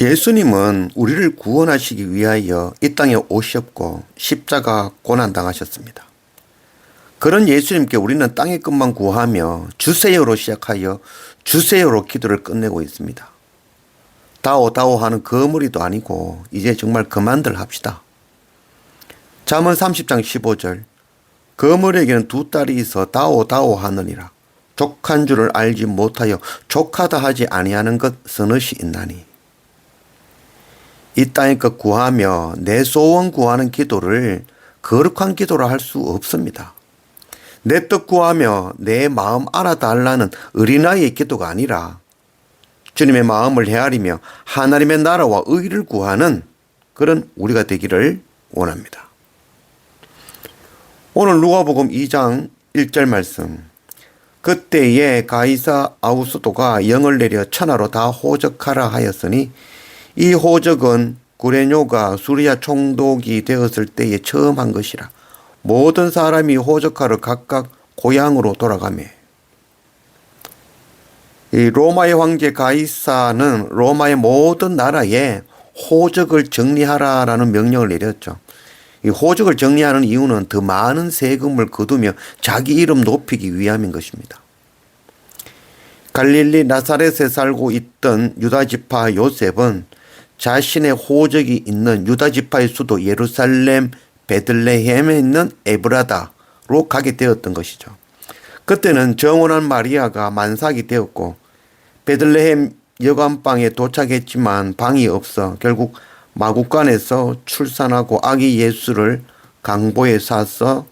예수님은 우리를 구원하시기 위하여 이 땅에 오셨고 십자가 고난당하셨습니다. 그런 예수님께 우리는 땅의 것만 구하며 주세요로 시작하여 주세요로 기도를 끝내고 있습니다. 다오 다오 하는 거머리도 아니고 이제 정말 그만들 합시다. 잠언 30장 15절 거머리에게는 두 딸이 있어 다오 다오 하느니라. 족한 줄을 알지 못하여 족하다 하지 아니하는 것 서너시 있나니. 이 땅의 것 구하며 내 소원 구하는 기도를 거룩한 기도로 할 수 없습니다. 내 뜻 구하며 내 마음 알아달라는 어린아이의 기도가 아니라 주님의 마음을 헤아리며 하나님의 나라와 의를 구하는 그런 우리가 되기를 원합니다. 오늘 누가복음 2장 1절 말씀. 그때에 가이사 아우스도가 영을 내려 천하로 다 호적하라 하였으니 이 호적은 구레뇨가 수리아 총독이 되었을 때에 처음 한 것이라. 모든 사람이 호적하러 각각 고향으로 돌아가매. 이 로마의 황제 가이사는 로마의 모든 나라에 호적을 정리하라라는 명령을 내렸죠. 이 호적을 정리하는 이유는 더 많은 세금을 거두며 자기 이름 높이기 위함인 것입니다. 갈릴리 나사렛에 살고 있던 유다지파 요셉은 자신의 호적이 있는 유다지파의 수도 예루살렘 베들레헴에 있는 에브라다로 가게 되었던 것이죠. 그때는 정혼한 마리아가 만삭이 되었고 베들레헴 여관방에 도착했지만 방이 없어 결국 마구간에서 출산하고 아기 예수를 강보에 싸서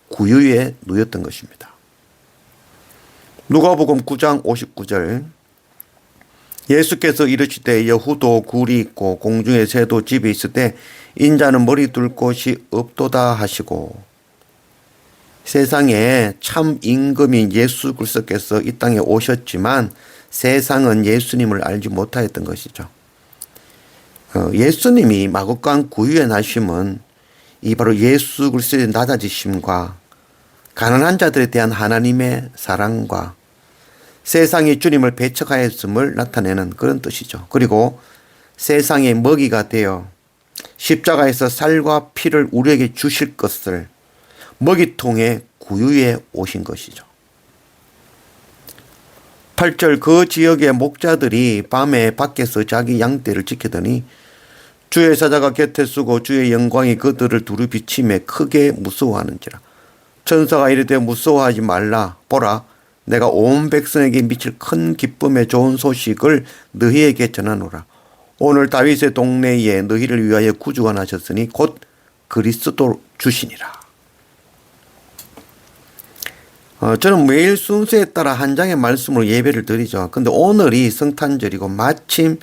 구유에 누였던 것입니다. 누가복음 9장 59절 예수께서 이르시되 여후도 굴이 있고 공중의 새도 집이 있을 때 인자는 머리 둘 곳이 없도다 하시고. 세상에 참 임금인 예수 그리스도께서 이 땅에 오셨지만 세상은 예수님을 알지 못하였던 것이죠. 예수님이 마구간 구유에 나심은 이 바로 예수 그리스도의 낮아지심과 가난한 자들에 대한 하나님의 사랑과 세상이 주님을 배척하였음을 나타내는 그런 뜻이죠. 그리고 세상의 먹이가 되어 십자가에서 살과 피를 우리에게 주실 것을 먹이통에 구유에 오신 것이죠. 8절 그 지역의 목자들이 밤에 밖에서 자기 양떼를 지키더니 주의 사자가 곁에 서고 주의 영광이 그들을 두루 비치매 크게 무서워하는지라. 천사가 이르되 무서워하지 말라. 보라 내가 온 백성에게 미칠 큰 기쁨의 좋은 소식을 너희에게 전하노라. 오늘 다윗의 동네에 너희를 위하여 구주가 나셨으니 곧 그리스도 주시니라. 저는 매일 순서에 따라 한 장의 말씀으로 예배를 드리죠. 근데 오늘이 성탄절이고 마침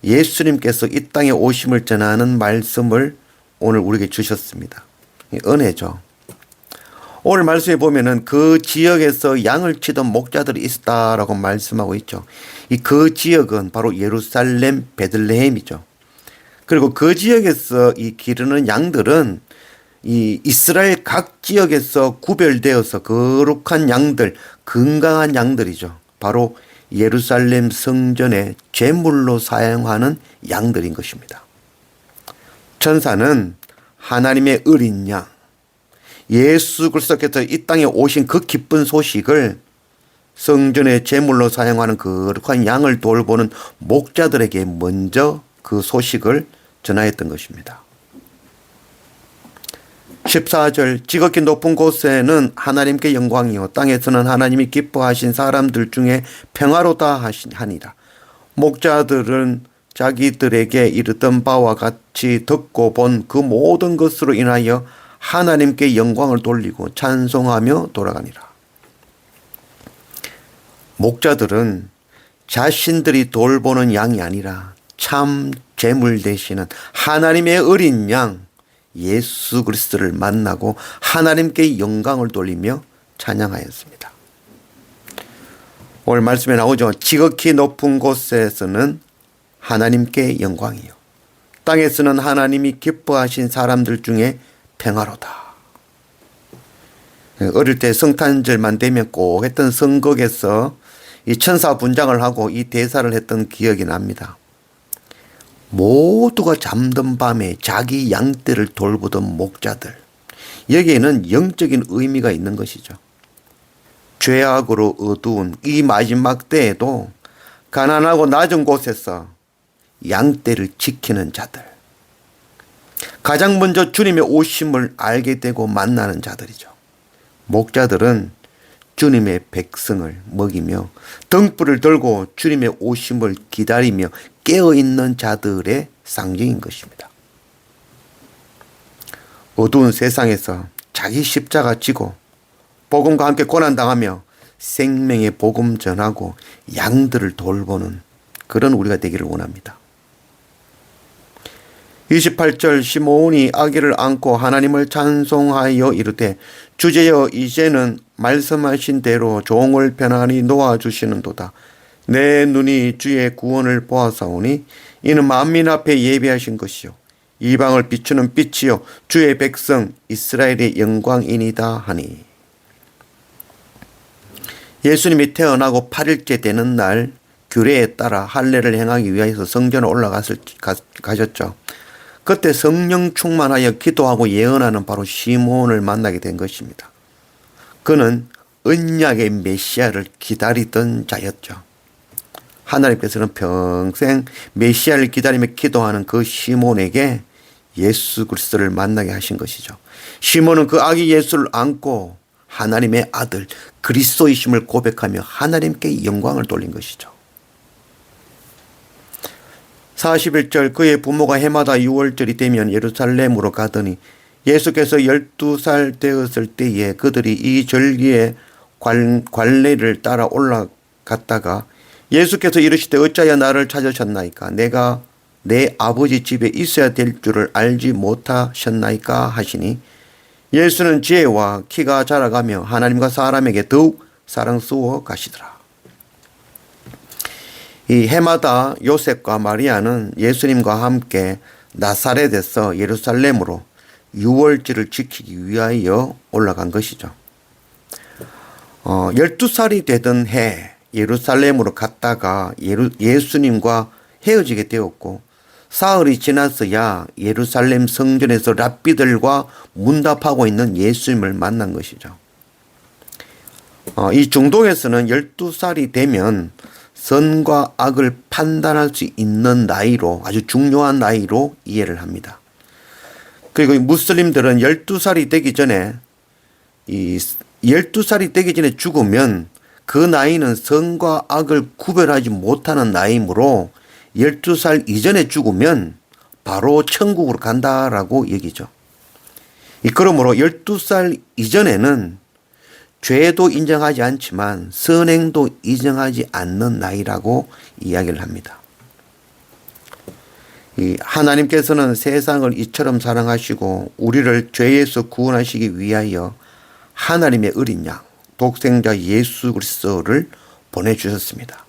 예수님께서 이 땅에 오심을 전하는 말씀을 오늘 우리에게 주셨습니다. 은혜죠. 오늘 말씀에 보면은 그 지역에서 양을 치던 목자들이 있었다라고 말씀하고 있죠. 이 그 지역은 바로 예루살렘 베들레헴이죠. 그리고 그 지역에서 이 기르는 양들은 이 이스라엘 각 지역에서 구별되어서 거룩한 양들, 건강한 양들이죠. 바로 예루살렘 성전의 제물로 사용하는 양들인 것입니다. 천사는 하나님의 어린 양, 예수 그리스도께서 이 땅에 오신 그 기쁜 소식을 성전의 제물로 사용하는 거룩한 양을 돌보는 목자들에게 먼저 그 소식을 전하였던 것입니다. 14절 지극히 높은 곳에는 하나님께 영광이요 땅에서는 하나님이 기뻐하신 사람들 중에 평화로다 하니라. 목자들은 자기들에게 이르던 바와 같이 듣고 본 그 모든 것으로 인하여 하나님께 영광을 돌리고 찬송하며 돌아가니라. 목자들은 자신들이 돌보는 양이 아니라 참 제물 되시는 하나님의 어린 양 예수 그리스도를 만나고 하나님께 영광을 돌리며 찬양하였습니다. 오늘 말씀에 나오죠. 지극히 높은 곳에서는 하나님께 영광이요 땅에서는 하나님이 기뻐하신 사람들 중에 평화로다. 어릴 때 성탄절만 되면 꼭 했던 성극에서 이 천사 분장을 하고 이 대사를 했던 기억이 납니다. 모두가 잠든 밤에 자기 양떼를 돌보던 목자들. 여기에는 영적인 의미가 있는 것이죠. 죄악으로 어두운 이 마지막 때에도 가난하고 낮은 곳에서 양떼를 지키는 자들. 가장 먼저 주님의 오심을 알게 되고 만나는 자들이죠. 목자들은 주님의 백성을 먹이며 등불을 들고 주님의 오심을 기다리며 깨어있는 자들의 상징인 것입니다. 어두운 세상에서 자기 십자가 지고 복음과 함께 고난당하며 생명의 복음 전하고 양들을 돌보는 그런 우리가 되기를 원합니다. 28절 시몬이 아기를 안고 하나님을 찬송하여 이르되 주제여 이제는 말씀하신 대로 종을 편안히 놓아주시는도다. 내 눈이 주의 구원을 보아사오니 이는 만민 앞에 예비하신 것이요 이방을 비추는 빛이요 주의 백성 이스라엘의 영광이니이다 하니. 예수님이 태어나고 8일째 되는 날 규례에 따라 할례를 행하기 위해서 성전에 가셨죠. 그때 성령 충만하여 기도하고 예언하는 바로 시몬을 만나게 된 것입니다. 그는 언약의 메시아를 기다리던 자였죠. 하나님께서는 평생 메시아를 기다리며 기도하는 그 시몬에게 예수 그리스도를 만나게 하신 것이죠. 시몬은 그 아기 예수를 안고 하나님의 아들 그리스도이심을 고백하며 하나님께 영광을 돌린 것이죠. 41절 그의 부모가 해마다 6월절이 되면 예루살렘으로 가더니 예수께서 12살 되었을 때에 그들이 이 절기의 관례를 따라 올라갔다가 예수께서 이르시되 어찌하여 나를 찾으셨나이까 내가 내 아버지 집에 있어야 될 줄을 알지 못하셨나이까 하시니 예수는 지혜와 키가 자라가며 하나님과 사람에게 더욱 사랑스러워 가시더라. 이 해마다 요셉과 마리아는 예수님과 함께 나사렛에서 예루살렘으로 유월절을 지키기 위하여 올라간 것이죠. 12살이 되던 해 예루살렘으로 갔다가 예수님과 헤어지게 되었고 사흘이 지났어야 예루살렘 성전에서 랍비들과 문답하고 있는 예수님을 만난 것이죠. 이 중동에서는 12살이 되면 선과 악을 판단할 수 있는 나이로 아주 중요한 나이로 이해를 합니다. 그리고 무슬림들은 12살이 되기 전에 12살이 되기 전에 죽으면 그 나이는 선과 악을 구별하지 못하는 나이므로 12살 이전에 죽으면 바로 천국으로 간다라고 얘기죠. 그러므로 12살 이전에는 죄도 인정하지 않지만 선행도 인정하지 않는 나이라고 이야기를 합니다. 하나님께서는 세상을 이처럼 사랑하시고 우리를 죄에서 구원하시기 위하여 하나님의 어린 양 독생자 예수 그리스도를 보내주셨습니다.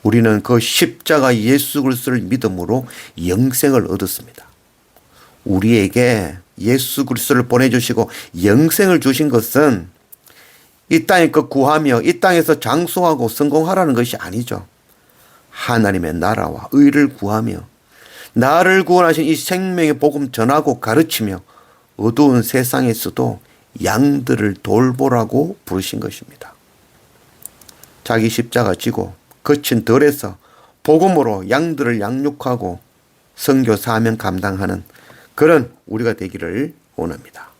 우리는 그 십자가 예수 그리스도를 믿음으로 영생을 얻었습니다. 우리에게 예수 그리스도를 보내주시고 영생을 주신 것은 이 땅에 구하며 이 땅에서 장수하고 성공하라는 것이 아니죠. 하나님의 나라와 의를 구하며 나를 구원하신 이 생명의 복음 전하고 가르치며 어두운 세상에서도 양들을 돌보라고 부르신 것입니다. 자기 십자가 지고 거친 덜에서 복음으로 양들을 양육하고 선교 사명 감당하는 그런 우리가 되기를 원합니다.